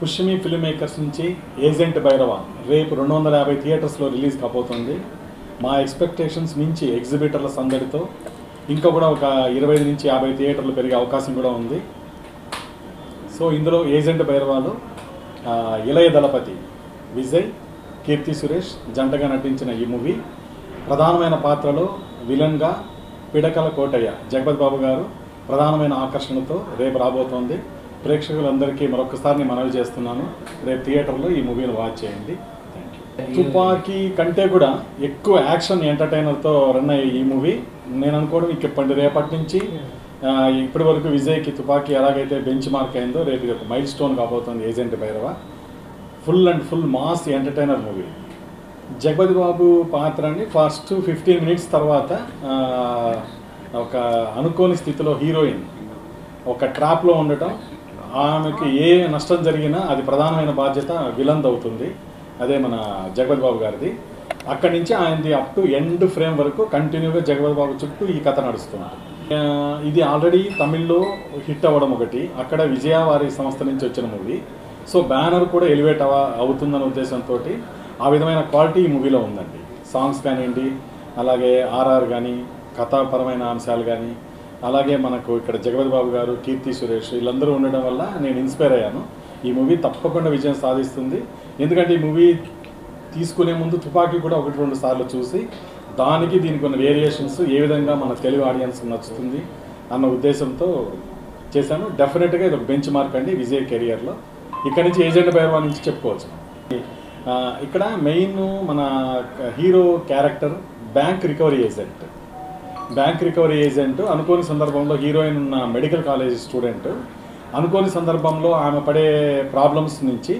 Pushyami film makers నుంచి agent Bhairava రేపు 250 థియేటర్స్లో రిలీజ్ కాబోతుంది. మా ఎక్స్పెక్టేషన్స్ మించి ఎగ్జిబిటర్ల సందడితో ఇంకా కూడా ఒక 25 నుంచి 50 థియేటర్లు పెరిగే అవకాశం కూడా ఉంది. సో ఇందులో ఏజెంట్ భైరవాలో ఇళయ దళపతి విజయ్, కీర్తి సురేష్ జంటగా నటించిన ఈ మూవీ ప్రధానమైన పాత్రలో విలన్గా పిడకల కోటయ్య జగపతి బాబు గారు ప్రధానమైన ఆకర్షణతో రేపు రాబోతోంది. ప్రేక్షకులందరికీ మరొకసారి మనవి చేస్తున్నాను, రేపు థియేటర్లో ఈ మూవీని వాచ్ చేయండి. తుపాకీ కంటే కూడా ఎక్కువ యాక్షన్ ఎంటర్టైనర్తో రన్ అయ్యే ఈ మూవీ నేను అనుకోవడం ఇప్పటి రేపటి నుంచి ఇప్పటి వరకు విజయ్కి తుపాకీ ఎలాగైతే బెంచ్ మార్క్ అయిందో రేపు ఇది ఒక మైల్ స్టోన్ కాబోతుంది agent Bhairava. Full and full mass entertainer movie. Jagapathi Babu పాత్రని ఫస్ట్ 15 మినిట్స్ తర్వాత ఒక అనుకోని స్థితిలో హీరోయిన్ ఒక ట్రాప్లో ఉండటం, ఆమెకి ఏ నష్టం జరిగినా అది ప్రధానమైన బాధ్యత విలన్ అవుతుంది. అదే మన జగపతి బాబు గారిది. అక్కడి నుంచి ఆయనది అప్ టు ఎండ్ ఫ్రేమ్ వరకు కంటిన్యూగా జగపతి బాబు చుట్టూ ఈ కథ నడుస్తుంది. ఇది ఆల్రెడీ తమిళ్లో హిట్ అవ్వడం ఒకటి, అక్కడ విజయ వారి సంస్థ నుంచి వచ్చిన మూవీ. సో బ్యానర్ కూడా ఎలివేట్ అవుతుందన్న ఉద్దేశంతో ఆ విధమైన క్వాలిటీ ఈ మూవీలో ఉందండి. సాంగ్స్ కానివ్వండి, అలాగే ఆర్ఆర్ కానీ, కథాపరమైన అంశాలు కానీ, అలాగే మనకు ఇక్కడ జగపతి బాబు గారు, కీర్తి సురేష్ వీళ్ళందరూ ఉండడం వల్ల నేను ఇన్స్పైర్ అయ్యాను. ఈ మూవీ తప్పకుండా విజయం సాధిస్తుంది. ఎందుకంటే ఈ మూవీ తీసుకునే ముందు తుపాకీ కూడా 1-2 సార్లు చూసి దానికి దీనికి ఉన్న వేరియేషన్స్ ఏ విధంగా మన తెలుగు ఆడియన్స్ నచ్చుతుంది అన్న ఉద్దేశంతో చేశాను. డెఫినెట్గా ఇది ఒక బెంచ్ మార్క్ అండి విజయ్ కెరియర్లో. ఇక్కడ నుంచి ఏజెంట్ భైరవ నుంచి చెప్పుకోవచ్చు. ఇక్కడ మెయిన్ మన hero character bank recovery agent. Bank recovery agent అనుకోని సందర్భంలో హీరోయిన్ ఉన్న మెడికల్ కాలేజ్ స్టూడెంట్ అనుకోని సందర్భంలో ఆమె పడే ప్రాబ్లమ్స్ నుంచి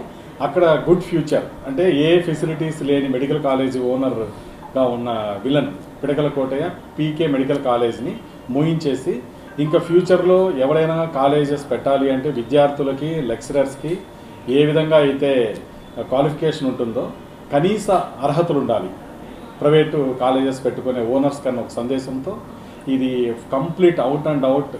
అక్కడ గుడ్ ఫ్యూచర్ అంటే ఏ ఫెసిలిటీస్ లేని మెడికల్ కాలేజ్ ఓనర్గా ఉన్న విలన్ పిడకల కోటయ్య పీకే మెడికల్ కాలేజ్ని మూయించేసి ఇంకా ఫ్యూచర్లో ఎవరైనా కాలేజెస్ పెట్టాలి అంటే విద్యార్థులకి లెక్చరర్స్కి ఏ విధంగా అయితే క్వాలిఫికేషన్ ఉంటుందో కనీస అర్హతలు ఉండాలి ప్రైవేటు కాలేజెస్ పెట్టుకునే ఓనర్స్ కన్నా ఒక సందేశంతో ఇది complete out and out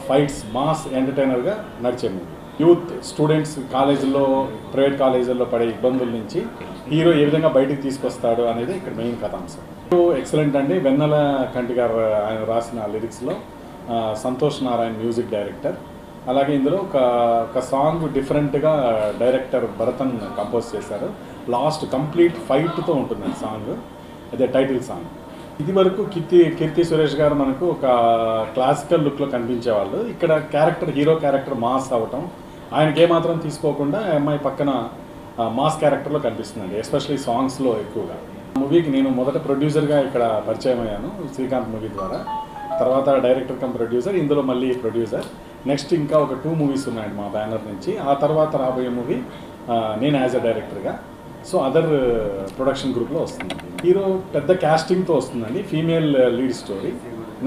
fights mass ఎంటర్టైనర్గా నడిచే మూవీ. యూత్ స్టూడెంట్స్ కాలేజీల్లో ప్రైవేట్ కాలేజీల్లో పడే ఇబ్బందుల నుంచి హీరో ఏ విధంగా బయటికి తీసుకొస్తాడు అనేది ఇక్కడ మెయిన్ కథాంశం. ఎక్సలెంట్ అండి. వెన్నెల కంటి గారు ఆయన రాసిన లిరిక్స్లో సంతోష్ నారాయణ్ మ్యూజిక్ డైరెక్టర్. అలాగే ఇందులో ఒక సాంగ్ డిఫరెంట్గా డైరెక్టర్ భరతన్ కంపోజ్ చేశారు. లాస్ట్ కంప్లీట్ ఫైట్తో ఉంటుంది సాంగ్, అదే టైటిల్ సాంగ్. ఇది వరకు కీర్తి సురేష్ గారు మనకు ఒక క్లాసికల్ లుక్లో కనిపించేవాళ్ళు. ఇక్కడ క్యారెక్టర్ హీరో క్యారెక్టర్ మాస్ అవ్వటం, ఆయనకి ఏమాత్రం తీసుకోకుండా అమ్మాయి పక్కన మాస్ క్యారెక్టర్లో కనిపిస్తుందండి, ఎస్పెషల్లీ సాంగ్స్లో ఎక్కువగా. మూవీకి నేను మొదట ప్రొడ్యూసర్గా ఇక్కడ పరిచయం అయ్యాను శ్రీకాంత్ మూవీ ద్వారా. తర్వాత డైరెక్టర్ కమ్ ప్రొడ్యూసర్, ఇందులో మళ్ళీ ప్రొడ్యూసర్. నెక్స్ట్ ఇంకా ఒక 2 మూవీస్ ఉన్నాయండి మా బ్యానర్ నుంచి. ఆ తర్వాత రాబోయే మూవీ నేను యాజ్ అ డైరెక్టర్గా. సో అదర్ ప్రొడక్షన్ గ్రూప్లో వస్తుంది. హీరో పెద్ద క్యాస్టింగ్తో వస్తుందండి, female lead story,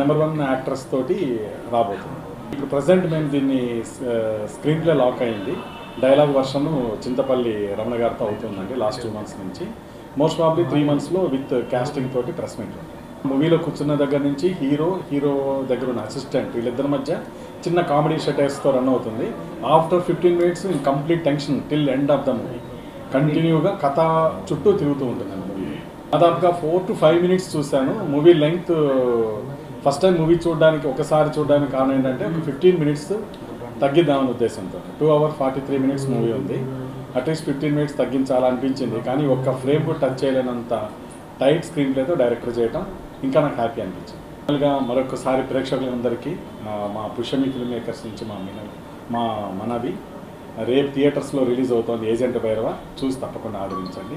number 1 actress తోటి రాబోతుంది. ఇప్పుడు ప్రజెంట్ మేము దీన్ని స్క్రీన్ ప్లే లాక్ అయింది. డైలాగ్ వర్షన్ చింతపల్లి రమణ గారితో అవుతుందండి లాస్ట్ 2 మంత్స్ నుంచి. మోస్ట్ ప్రాబ్లీ 3 మంత్స్లో విత్ క్యాస్టింగ్ తోటి ప్రెస్ మీట్. మూవీలో కూర్చున్న దగ్గర నుంచి హీరో దగ్గర ఉన్న అసిస్టెంట్ వీళ్ళిద్దరి మధ్య చిన్న కామెడీ షటైర్స్తో రన్ అవుతుంది. After 15 minutes in complete tension till end of the movie కంటిన్యూగా కథ చుట్టూ తిరుగుతూ ఉంటుంది మూవీ. దాదాపుగా 4 to 5 మినిట్స్ చూశాను. Movie length first time movie ఒకసారి చూడడానికి కారణం ఏంటంటే ఒక 15 మినిట్స్ తగ్గిద్దామని ఉద్దేశంతో. 2 hours 43 minutes మూవీ ఉంది. అట్లీస్ట్ 15 మినిట్స్ తగ్గించాలనిపించింది, కానీ ఒక్క ఫ్రేమ్ కూడా టచ్ చేయలేనంత టైట్ స్క్రీన్ ప్లేతో డైరెక్టర్ చేయడం ఇంకా నాకు హ్యాపీ అనిపించింది. ఫైనల్గా మరొకసారి ప్రేక్షకులందరికీ మా పుష్యమి ఫిల్మ్ మేకర్స్ నుంచి మనవి, రేపు థియేటర్స్లో రిలీజ్ అవుతోంది ఏజెంట్ భైరవ, చూసి తప్పకుండా ఆదరించండి.